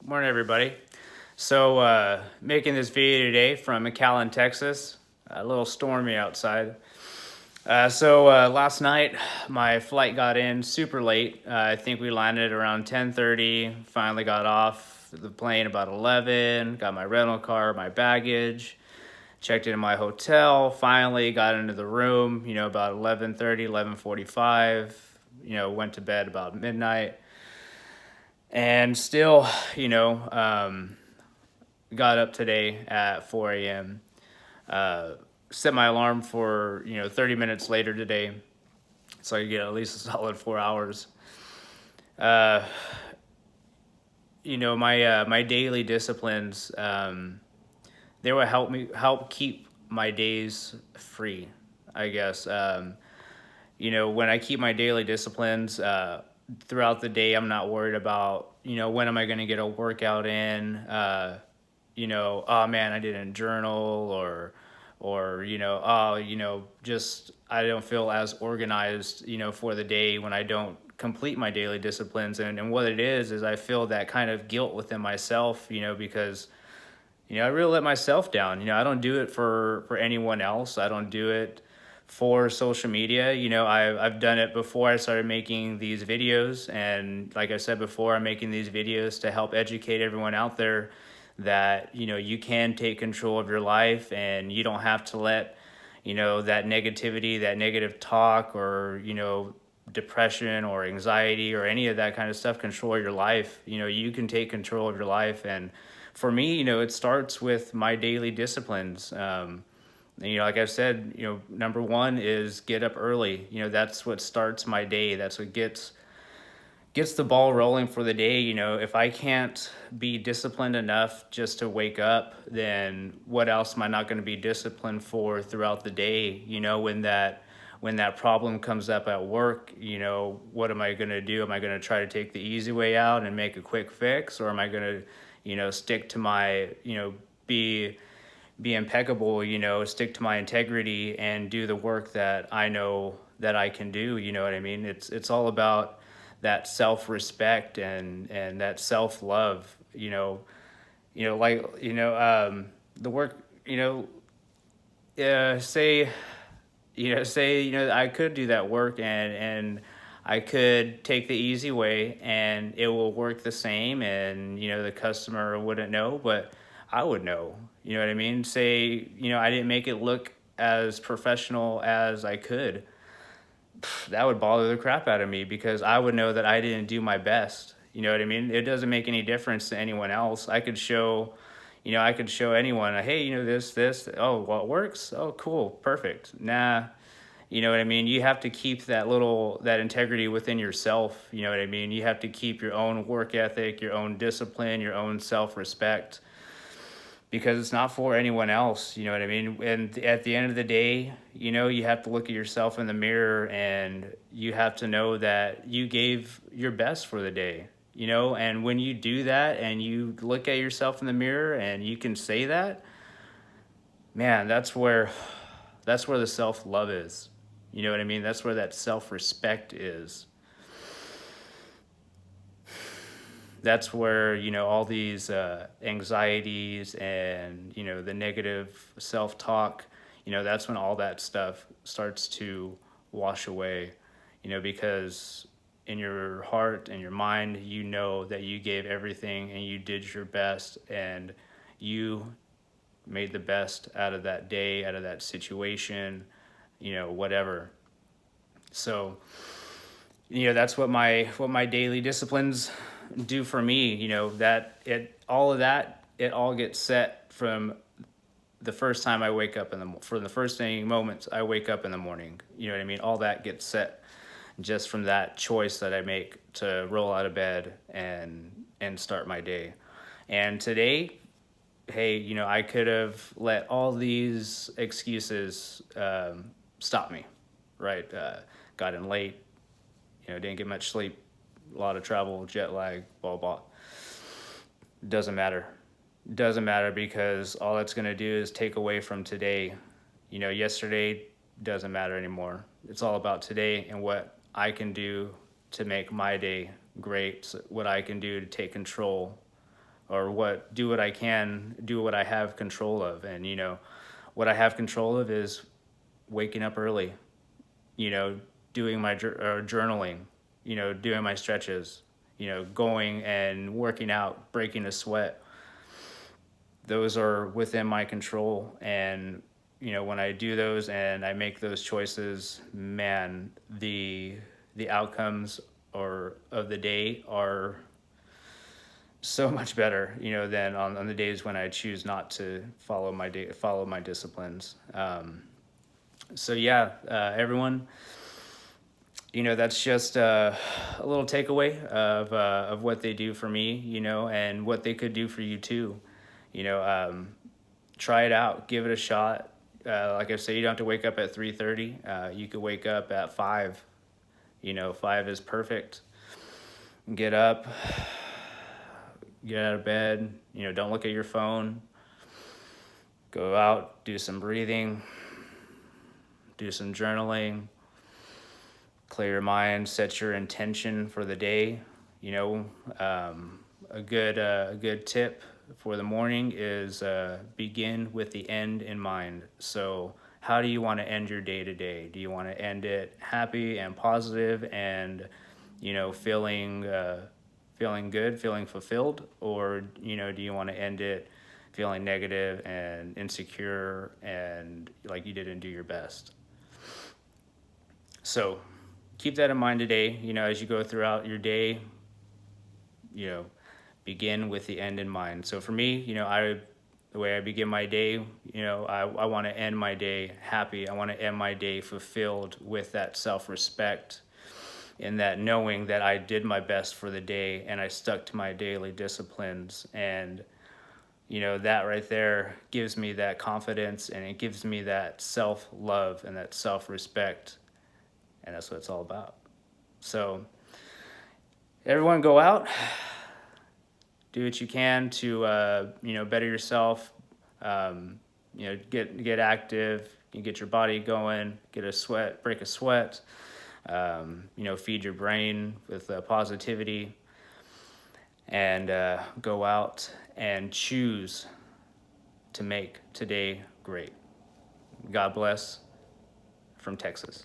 Morning, everybody. So, making this video today from McAllen, Texas. A little stormy outside. Last night my flight got in super late. I think we landed around 10:30. Finally got off the plane about 11. Got my rental car, my baggage. Checked into my hotel. Finally got into the room. About 11:30, 11:45. Went to bed about midnight. And still, got up today at 4 a.m. Set my alarm for 30 minutes later today, so I could get at least a solid 4 hours. Uh, my daily disciplines, they will help keep my days free, I guess. When I keep my daily disciplines throughout the day, I'm not worried about when am I going to get a workout in. Oh man, I didn't journal, or just I don't feel as organized for the day when I don't complete my daily disciplines. And what it is I feel that kind of guilt within myself, because I really let myself down. I don't do it for anyone else. I don't do it for social media. I've done it before I started making these videos, and like I said before, I'm making these videos to help educate everyone out there that you can take control of your life, and you don't have to let that negativity, that negative talk, or depression or anxiety or any of that kind of stuff control your life. You can take control of your life. And for me, it starts with my daily disciplines. Like I said, number one is get up early. That's what starts my day. That's what gets the ball rolling for the day. If I can't be disciplined enough just to wake up, then what else am I not going to be disciplined for throughout the day? When that problem comes up at work, what am I going to do? Am I going to try to take the easy way out and make a quick fix, or am I going to stick to my be impeccable, stick to my integrity and do the work that I know that I can do? You know what I mean? It's all about that self-respect and that self-love. The work, say I could do that work, and I could take the easy way and it will work the same, and the customer wouldn't know, but I would know. You know what I mean? Say, I didn't make it look as professional as I could. That would bother the crap out of me, because I would know that I didn't do my best. You know what I mean? It doesn't make any difference to anyone else. I could show anyone, hey, this. Oh, well, it works. Oh, cool, perfect. Nah, you know what I mean? You have to keep that integrity within yourself. You know what I mean? You have to keep your own work ethic, your own discipline, your own self-respect, because it's not for anyone else. You know what I mean? And at the end of the day, you have to look at yourself in the mirror, and you have to know that you gave your best for the day. And when you do that and you look at yourself in the mirror and you can say that, man, that's where the self-love is. You know what I mean? That's where that self-respect is. That's where all these anxieties and the negative self-talk, that's when all that stuff starts to wash away. Because in your heart and your mind, that you gave everything and you did your best, and you made the best out of that day, out of that situation, whatever. So that's what my daily disciplines do for me. That it all gets set from the first time I wake up from the first thing moments I wake up in the morning. You know what I mean? All that gets set just from that choice that I make to roll out of bed and start my day. And today, hey, I could have let all these excuses stop me, right? Got in late, didn't get much sleep, a lot of travel, jet lag, blah, blah. Doesn't matter. Doesn't matter, because all it's going to do is take away from today. Yesterday doesn't matter anymore. It's all about today and what I can do to make my day great, what I can do to take control or do what I can, do what I have control of. And, what I have control of is waking up early, doing my journaling, doing my stretches, going and working out, breaking a sweat. Those are within my control. And, when I do those and I make those choices, man, the outcomes of the day are so much better, than on the days when I choose not to follow my disciplines. So yeah, everyone, that's just a little takeaway of what they do for me, and what they could do for you too. Try it out, give it a shot. Like I say, you don't have to wake up at 3:30. You could wake up at 5. 5 is perfect. Get up, get out of bed. Don't look at your phone. Go out, do some breathing, do some journaling, clear your mind, set your intention for the day. A good tip for the morning is begin with the end in mind. So how do you want to end your day today? Do you want to end it happy and positive and, feeling good, feeling fulfilled? Or, do you want to end it feeling negative and insecure and like you didn't do your best? So keep that in mind today, as you go throughout your day, begin with the end in mind. So for me, the way I begin my day, I want to end my day happy. I want to end my day fulfilled with that self-respect and that knowing that I did my best for the day and I stuck to my daily disciplines. And, that right there gives me that confidence and it gives me that self-love and that self-respect. And that's what it's all about. So everyone go out, do what you can to, better yourself, get active, you get your body going, break a sweat, feed your brain with positivity, and go out and choose to make today great. God bless from Texas.